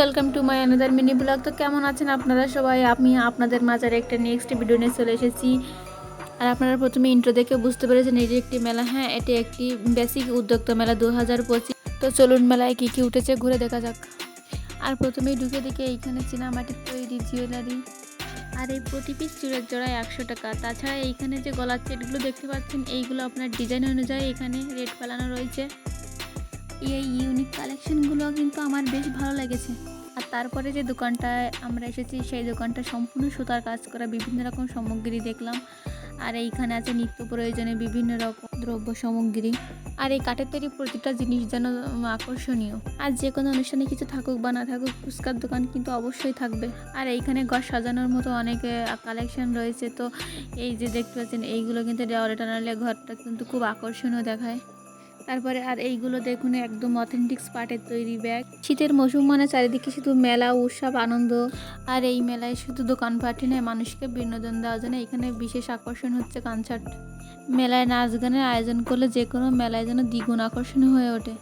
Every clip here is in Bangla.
Welcome to my another mini blog. তো কেমন আছেন আপনারা সবাই? আমি আপনাদের মাঝে একটা নেক্সট ভিডিও নিয়ে চলে এসেছি। আর আপনারা প্রথমে ইন্ট্রো দেখে বুঝতে পেরেছেন এটি একটি মেলা। হ্যাঁ, এটি একটি বেসিক উদ্যোক্তা মেলা 2025। তো চলুন মেলায় কী কী উঠেছে ঘুরে দেখা যাক। আর প্রথমেই ঢুকে দেখে এইখানে চীনামাটির তৈরি জুয়েলারি, আর এই প্রতি পিস চুড়ের জোড়ায় 100 টাকা। তাছাড়া এইখানে যে গলার চেটগুলো দেখতে পাচ্ছেন, এইগুলো আপনার ডিজাইন অনুযায়ী এখানে রেট ফেলানো রয়েছে। এই ইউনিক কালেকশনগুলো কিন্তু আমার বেশ ভালো লেগেছে। আর তারপরে যে দোকানটায় আমরা এসেছি, সেই দোকানটা সম্পূর্ণ সুতার কাজ করা বিভিন্ন রকম সামগ্রী দেখলাম। আর এইখানে আছে নিত্য প্রয়োজনে বিভিন্ন রকম দ্রব্য সামগ্রী। আর এই কাঠের তৈরি প্রতিটা জিনিস যেন আকর্ষণীয়। আর যে কোনো অনুষ্ঠানে কিছু থাকুক বা না থাকুক, ফুচকার দোকান কিন্তু অবশ্যই থাকবে। আর এইখানে ঘর সাজানোর মতো অনেক কালেকশন রয়েছে। তো এই যে দেখতে পাচ্ছেন, এইগুলো কিন্তু দেওয়ালে টানালে ঘরটা কিন্তু খুব আকর্ষণীয় দেখায়। তারপরে আর এইগুলো দেখুন, একদম অথেন্টিক স্পাটের তৈরি ব্যাগ। শীতের মৌসুম মানে চারিদিকে শুধু মেলা, উৎসব, আনন্দ। আর এই মেলায় শুধু দোকানপাটই নয়, মানুষকে বিনোদন দেওয়ার জন্য এখানে বিশেষ আকর্ষণ হচ্ছে কনসার্ট। মেলায় নাচ গানের আয়োজন করলে যে কোনো মেলায় যেন দ্বিগুণ আকর্ষণীয় হয়ে ওঠে।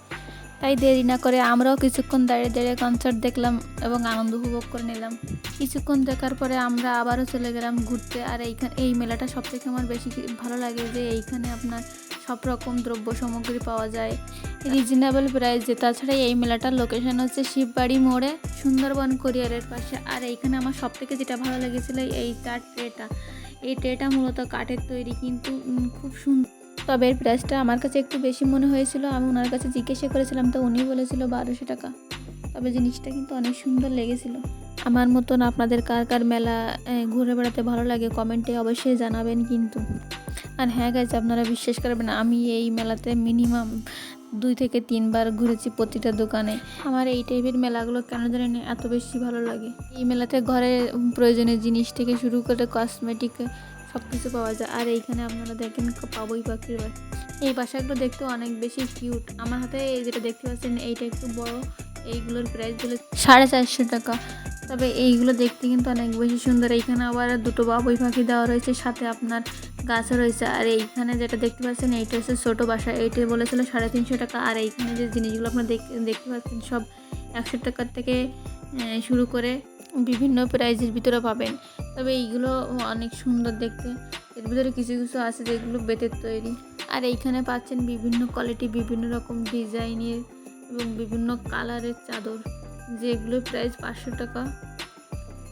তাই দেরি না করে আমরাও কিছুক্ষণ দাঁড়িয়ে দাঁড়িয়ে কনসার্ট দেখলাম এবং আনন্দ উপভোগ করে নিলাম। কিছুক্ষণ দেখার পরে আমরা আবারও চলে গেলাম ঘুরতে। আর এই মেলাটা সবথেকে আমার বেশি ভালো লাগে যে এইখানে আপনার সব রকম দ্রব্য সামগ্রী পাওয়া যায় রিজনেবল প্রাইসে। তাছাড়া এই মেলাটার লোকেশন হচ্ছে শিববাড়ি মোড়ে, সুন্দরবন কোরিয়ারের পাশে। আর এইখানে আমার সবথেকে যেটা ভালো লেগেছিল এই ট্রেটা। এই ট্রেটা মূলত কাঠের তৈরি, কিন্তু খুব সুন্দর। তবে এর প্রাইসটা আমার কাছে একটু বেশি মনে হয়েছিল। আমি ওনার কাছে জিজ্ঞাসা করেছিলাম, তো উনি বলেছিল 1200 টাকা। তবে জিনিসটা কিন্তু অনেক সুন্দর লেগেছিল। আমার মতন আপনাদের কার কার মেলা ঘুরে বেড়াতে ভালো লাগে কমেন্টে অবশ্যই জানাবেন কিন্তু। আর হ্যাঁ গাইজ, আপনারা বিশ্বাস করবেন, আমি এই মেলাতে মিনিমাম 2 থেকে 3 বার ঘুরেছি প্রতিটা দোকানে। আমার এই টাইপের মেলাগুলো কেন জানি না এত বেশি ভালো লাগে। এই মেলাতে ঘরে প্রয়োজনীয় জিনিস থেকে শুরু করে কসমেটিক সব কিছু পাওয়া যায়। আর এইখানে আপনারা দেখেন পাবই পাখির বাস। এই বাসাগুলো দেখতে অনেক বেশি কিউট। আমার হাতে যেটা দেখতে পাচ্ছেন এইটা একটু বড়। এইগুলোর প্রাইসগুলো 450 টাকা। তবে এইগুলো দেখতে কিন্তু অনেক বেশি সুন্দর। এইখানে আবার দুটো বাবুই পাখি দেওয়া রয়েছে, সাথে আপনার গাছও রয়েছে। আর এইখানে যেটা দেখতে পাচ্ছেন এইটা হচ্ছে ছোটো বাসা। এইটা বলেছিল 350 টাকা। আর এইখানে যে জিনিসগুলো আপনার দেখতে পাচ্ছেন সব 100 টাকার থেকে শুরু করে বিভিন্ন প্রাইজের ভিতরে পাবেন। তবে এইগুলো অনেক সুন্দর দেখতে। এর ভিতরে কিছু কিছু আছে যেগুলো বেতের তৈরি। আর এইখানে পাচ্ছেন বিভিন্ন কোয়ালিটি, বিভিন্ন রকম ডিজাইনের এবং বিভিন্ন কালারের চাদর, যেগুলোর প্রাইস 500 টাকা।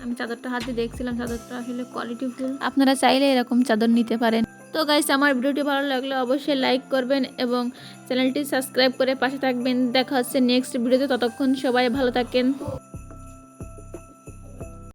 আমি চাদরটা হাতে দেখছিলাম, চাদরটা আসলে কোয়ালিটিফুল। আপনারা চাইলে এরকম চাদর নিতে পারেন। তো গাইস, আমার ভিডিওটি ভালো লাগলে অবশ্যই লাইক করবেন এবং চ্যানেলটি সাবস্ক্রাইব করে পাশে থাকবেন। দেখা হচ্ছে নেক্সট ভিডিওতে। ততক্ষণ সবাই ভালো থাকেন।